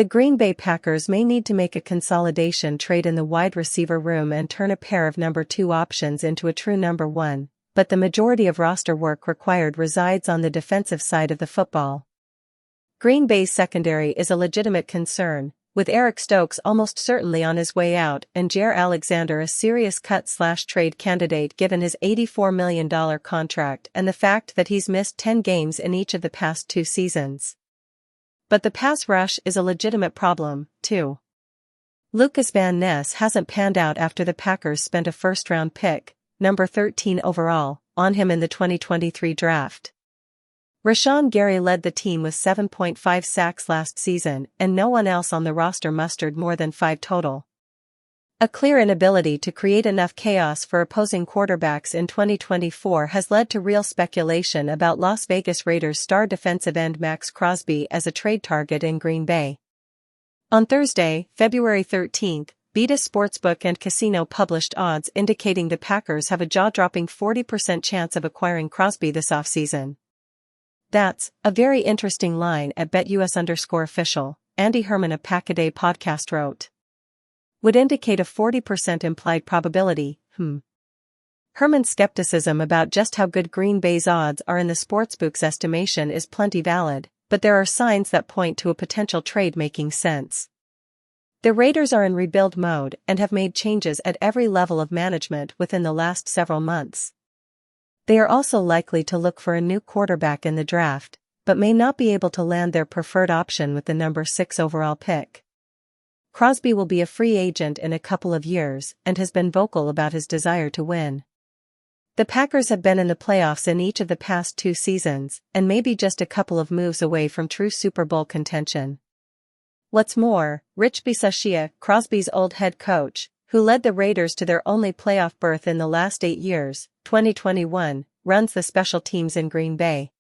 The Green Bay Packers may need to make a consolidation trade in the wide receiver room and turn a pair of number 2 options into a true number 1, but the majority of roster work required resides on the defensive side of the football. Green Bay's secondary is a legitimate concern, with Eric Stokes almost certainly on his way out and Jaire Alexander a serious cut/trade candidate given his $84 million contract and the fact that he's missed 10 games in each of the past 2 seasons. But the pass rush is a legitimate problem, too. Lucas Van Ness hasn't panned out after the Packers spent a first-round pick, number 13 overall, on him in the 2023 draft. Rashawn Gary led the team with 7.5 sacks last season and no one else on the roster mustered more than 5 total. A clear inability to create enough chaos for opposing quarterbacks in 2024 has led to real speculation about Las Vegas Raiders star defensive end Max Crosby as a trade target in Green Bay. On Thursday, February 13, Betas Sportsbook and Casino published odds indicating the Packers have a jaw-dropping 40% chance of acquiring Crosby this offseason. That's a very interesting line at BetUS_official, Andy Herman of Packaday podcast wrote. Would indicate a 40% implied probability, Herman's skepticism about just how good Green Bay's odds are in the sportsbook's estimation is plenty valid, but there are signs that point to a potential trade making sense. The Raiders are in rebuild mode and have made changes at every level of management within the last several months. They are also likely to look for a new quarterback in the draft, but may not be able to land their preferred option with the number 6 overall pick. Crosby will be a free agent in a couple of years and has been vocal about his desire to win. The Packers have been in the playoffs in each of the past 2 seasons and may be just a couple of moves away from true Super Bowl contention. What's more, Rich Bisaccia, Crosby's old head coach, who led the Raiders to their only playoff berth in the last 8 years, 2021, runs the special teams in Green Bay.